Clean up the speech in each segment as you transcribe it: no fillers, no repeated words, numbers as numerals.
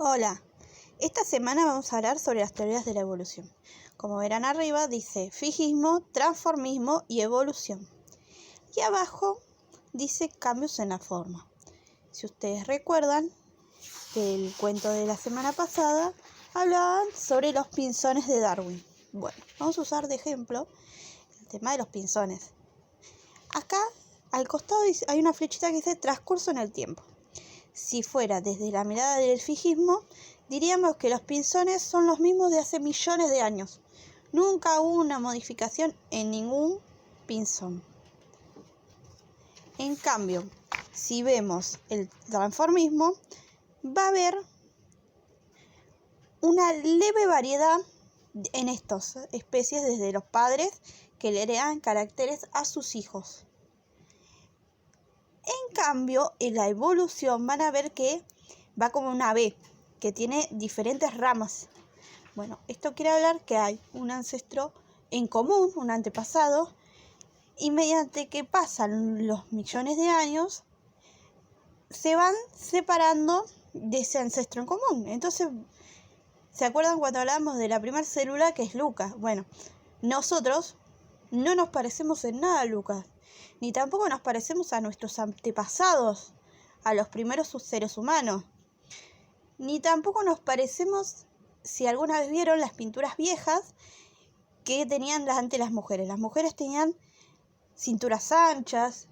Hola, esta semana vamos a hablar sobre las teorías de la evolución. Como verán arriba dice fijismo, transformismo y evolución. Y abajo dice cambios en la forma. Si ustedes recuerdan, el cuento de la semana pasada hablaban sobre los pinzones de Darwin. Bueno, vamos a usar de ejemplo el tema de los pinzones. Acá al costado hay una flechita que dice transcurso en el tiempo. Si fuera desde la mirada del fijismo, diríamos que los pinzones son los mismos de hace millones de años. Nunca hubo una modificación en ningún pinzón. En cambio, si vemos el transformismo, va a haber una leve variedad en estas especies desde los padres que le heredan caracteres a sus hijos. En cambio, en la evolución van a ver que va como una V, que tiene diferentes ramas. Bueno, esto quiere hablar que hay un ancestro en común, un antepasado, y mediante que pasan los millones de años, se van separando de ese ancestro en común. Entonces, ¿se acuerdan cuando hablábamos de la primera célula que es Lucas? Bueno, nosotros no nos parecemos en nada a Lucas, ni tampoco nos parecemos a nuestros antepasados, a los primeros seres humanos, ni tampoco nos parecemos, si alguna vez vieron las pinturas viejas que tenían antes las mujeres. Las mujeres tenían cinturas anchas,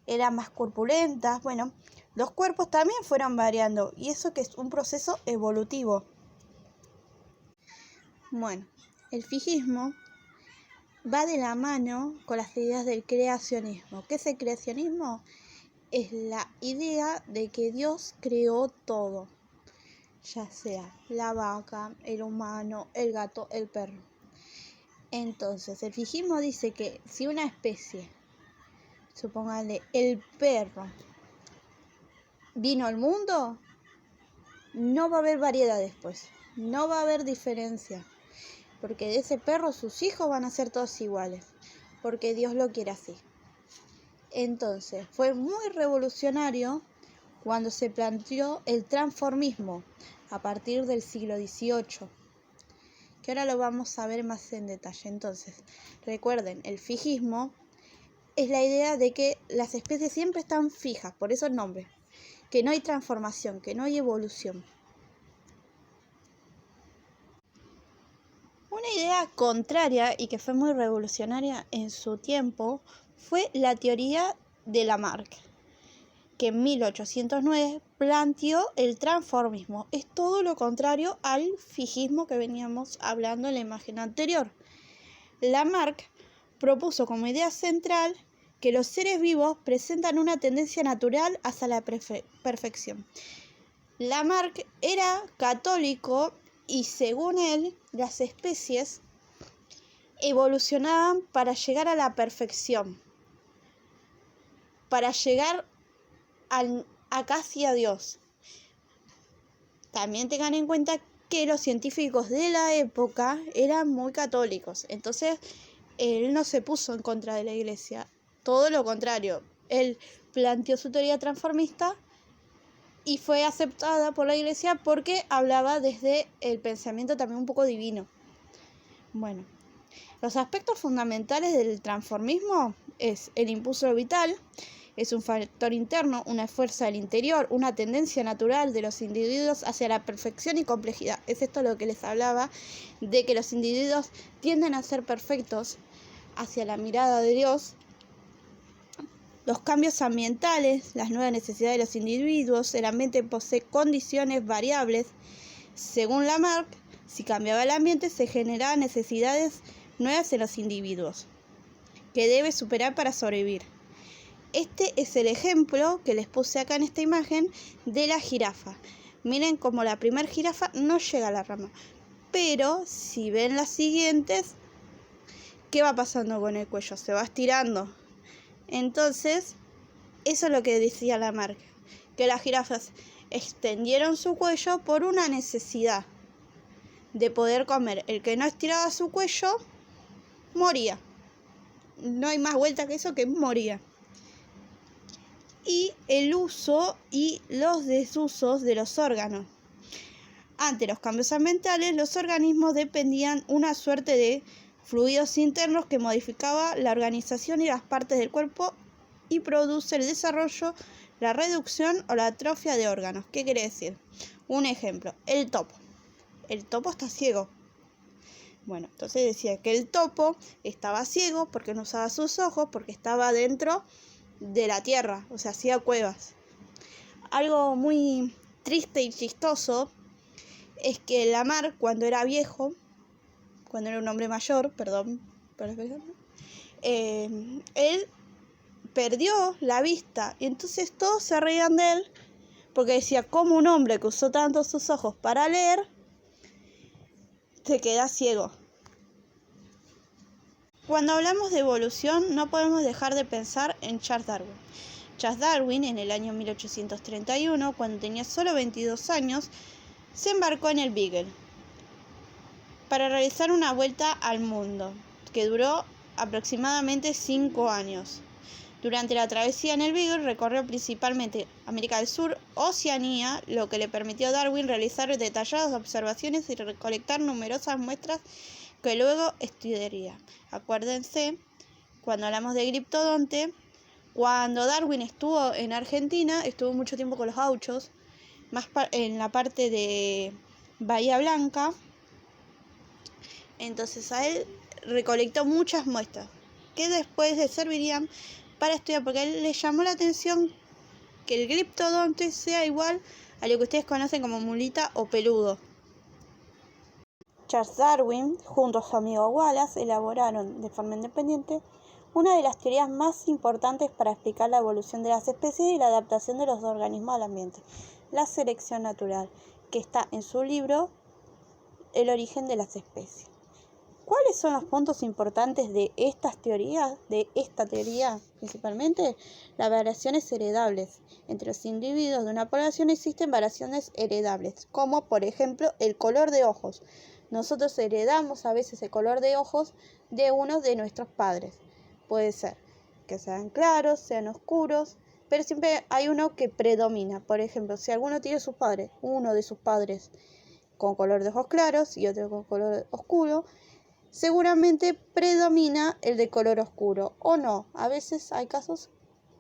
eran más corpulentas. Bueno, los cuerpos también fueron variando, y eso que es un proceso evolutivo. Bueno, el fijismo va de la mano con las ideas del creacionismo. ¿Qué es el creacionismo? Es la idea de que Dios creó todo, ya sea la vaca, el humano, el gato, el perro. Entonces, el fijismo dice que si una especie, supóngale el perro, vino al mundo, no va a haber variedad después, no va a haber diferencia. Porque de ese perro sus hijos van a ser todos iguales, porque Dios lo quiere así. Entonces, fue muy revolucionario cuando se planteó el transformismo a partir del siglo XVIII, que ahora lo vamos a ver más en detalle. Entonces, recuerden, el fijismo es la idea de que las especies siempre están fijas, por eso el nombre, que no hay transformación, que no hay evolución. Una idea contraria y que fue muy revolucionaria en su tiempo fue la teoría de Lamarck, que en 1809 planteó el transformismo. Es todo lo contrario al fijismo que veníamos hablando en la imagen anterior. Lamarck propuso como idea central que los seres vivos presentan una tendencia natural hacia la perfección. Lamarck era católico y según él, las especies evolucionaban para llegar a la perfección, para llegar a casi a Dios. También tengan en cuenta que los científicos de la época eran muy católicos, entonces él no se puso en contra de la iglesia, todo lo contrario, él planteó su teoría transformista y fue aceptada por la iglesia porque hablaba desde el pensamiento también un poco divino. Bueno, los aspectos fundamentales del transformismo es el impulso vital, es un factor interno, una fuerza del interior, una tendencia natural de los individuos hacia la perfección y complejidad. Es esto lo que les hablaba, de que los individuos tienden a ser perfectos hacia la mirada de Dios. Los cambios ambientales, las nuevas necesidades de los individuos, el ambiente posee condiciones variables. Según Lamarck, si cambiaba el ambiente, se generaban necesidades nuevas en los individuos, que debe superar para sobrevivir. Este es el ejemplo que les puse acá en esta imagen de la jirafa. Miren cómo la primera jirafa no llega a la rama, pero si ven las siguientes, ¿qué va pasando con el cuello? Se va estirando. Entonces, eso es lo que decía Lamarck, que las jirafas extendieron su cuello por una necesidad de poder comer. El que no estiraba su cuello, moría. No hay más vuelta que eso, que moría. Y el uso y los desusos de los órganos. Ante los cambios ambientales, los organismos dependían una suerte de fluidos internos que modificaba la organización y las partes del cuerpo y produce el desarrollo, la reducción o la atrofia de órganos. ¿Qué quiere decir? Un ejemplo, el topo. El topo está ciego. Bueno, entonces decía que el topo estaba ciego porque no usaba sus ojos, porque estaba dentro de la tierra, o sea, hacía cuevas. Algo muy triste y chistoso es que Lamarck, cuando era viejo, cuando era un hombre mayor, perdón por la expresión, él perdió la vista y entonces todos se reían de él porque decía, ¿cómo un hombre que usó tanto sus ojos para leer se queda ciego? Cuando hablamos de evolución no podemos dejar de pensar en Charles Darwin. Charles Darwin, en el año 1831, cuando tenía solo 22 años, se embarcó en el Beagle para realizar una vuelta al mundo, que duró aproximadamente 5 años. Durante la travesía en el Beagle recorrió principalmente América del Sur, Oceanía, lo que le permitió a Darwin realizar detalladas observaciones y recolectar numerosas muestras que luego estudiaría. Acuérdense, cuando hablamos de Griptodonte, cuando Darwin estuvo en Argentina, estuvo mucho tiempo con los gauchos, más en la parte de Bahía Blanca. Entonces a él recolectó muchas muestras que después le servirían para estudiar, porque a él le llamó la atención que el Griptodonte sea igual a lo que ustedes conocen como mulita o peludo. Charles Darwin, junto a su amigo Wallace, elaboraron de forma independiente una de las teorías más importantes para explicar la evolución de las especies y la adaptación de los organismos al ambiente, la selección natural, que está en su libro El origen de las especies. ¿Cuáles son los puntos importantes de estas teorías, de esta teoría principalmente? Las variaciones heredables. Entre los individuos de una población existen variaciones heredables, como por ejemplo el color de ojos. Nosotros heredamos a veces el color de ojos de uno de nuestros padres. Puede ser que sean claros, sean oscuros, pero siempre hay uno que predomina. Por ejemplo, si alguno tiene sus padres, uno de sus padres con color de ojos claros y otro con color oscuro, seguramente predomina el de color oscuro, o no, a veces hay casos,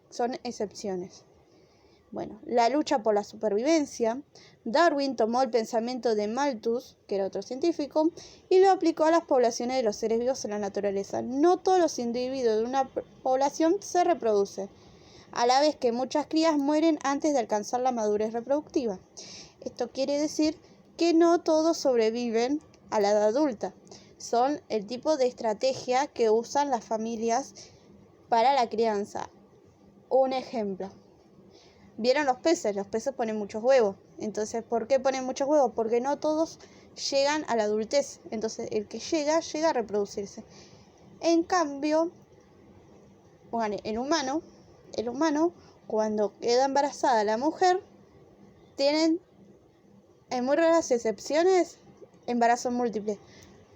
son excepciones. Bueno, la lucha por la supervivencia. Darwin tomó el pensamiento de Malthus, que era otro científico, y lo aplicó a las poblaciones de los seres vivos en la naturaleza. No todos los individuos de una población se reproducen, a la vez que muchas crías mueren antes de alcanzar la madurez reproductiva. Esto quiere decir que no todos sobreviven a la edad adulta. Son el tipo de estrategia que usan las familias para la crianza. Un ejemplo. ¿Vieron los peces? Los peces ponen muchos huevos. Entonces, ¿por qué ponen muchos huevos? Porque no todos llegan a la adultez. Entonces, el que llega a reproducirse. En cambio, bueno, el humano, cuando queda embarazada la mujer, tienen, en muy raras excepciones, embarazos múltiples.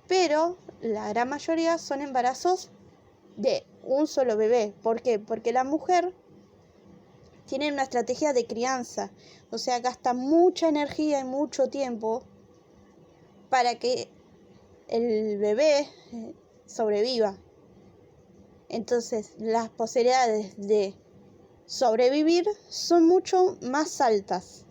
Pero la gran mayoría son embarazos de un solo bebé. ¿Por qué? Porque la mujer tiene una estrategia de crianza, o sea, gasta mucha energía y mucho tiempo para que el bebé sobreviva. Entonces, las posibilidades de sobrevivir son mucho más altas.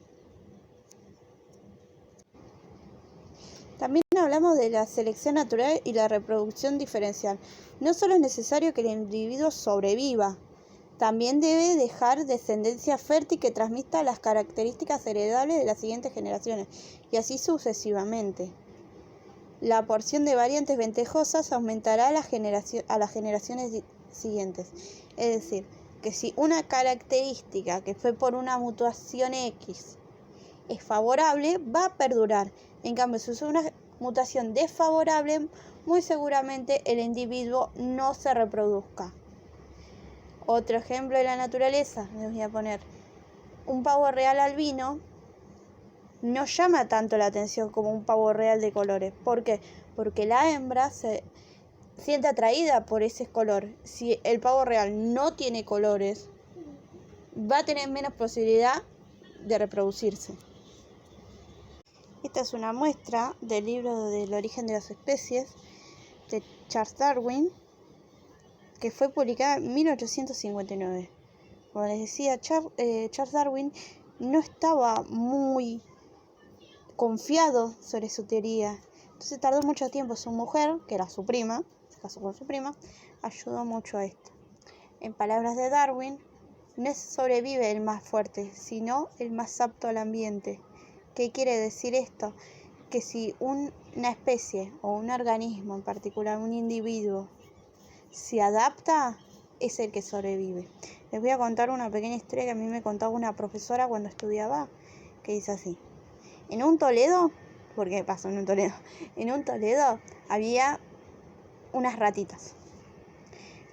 También hablamos de la selección natural y la reproducción diferencial. No solo es necesario que el individuo sobreviva, también debe dejar descendencia fértil que transmita las características heredables de las siguientes generaciones, y así sucesivamente. La porción de variantes ventajosas aumentará a las generaciones siguientes. Es decir, que si una característica que fue por una mutación X es favorable, va a perdurar. En cambio, si es una mutación desfavorable, muy seguramente el individuo no se reproduzca. Otro ejemplo de la naturaleza, les voy a poner un pavo real albino, no llama tanto la atención como un pavo real de colores. ¿Por qué? Porque la hembra se siente atraída por ese color. Si el pavo real no tiene colores, va a tener menos posibilidad de reproducirse. Esta es una muestra del libro del origen de las especies de Charles Darwin, que fue publicada en 1859. Como les decía, Charles Darwin no estaba muy confiado sobre su teoría. Entonces tardó mucho tiempo. Su mujer, que era su prima, se casó con su prima, ayudó mucho a esto. En palabras de Darwin, no sobrevive el más fuerte, sino el más apto al ambiente. ¿Qué quiere decir esto? Que si una especie o un organismo, en particular un individuo, se adapta, es el que sobrevive. Les voy a contar una pequeña historia que a mí me contaba una profesora cuando estudiaba, que dice así. En un Toledo, ¿por qué pasó en un Toledo? En un Toledo había unas ratitas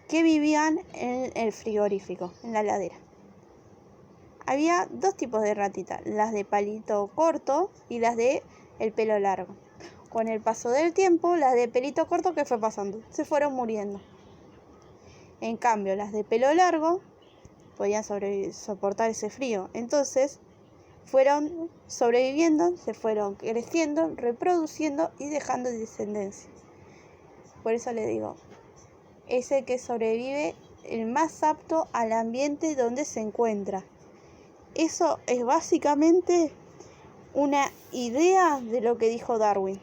que vivían en el frigorífico, en la heladera. Había dos tipos de ratitas, las de palito corto y las de el pelo largo. Con el paso del tiempo, las de pelito corto, ¿qué fue pasando? Se fueron muriendo. En cambio, las de pelo largo podían soportar ese frío. Entonces, fueron sobreviviendo, se fueron creciendo, reproduciendo y dejando descendencia. Por eso le digo, es el que sobrevive el más apto al ambiente donde se encuentra. Eso es básicamente una idea de lo que dijo Darwin.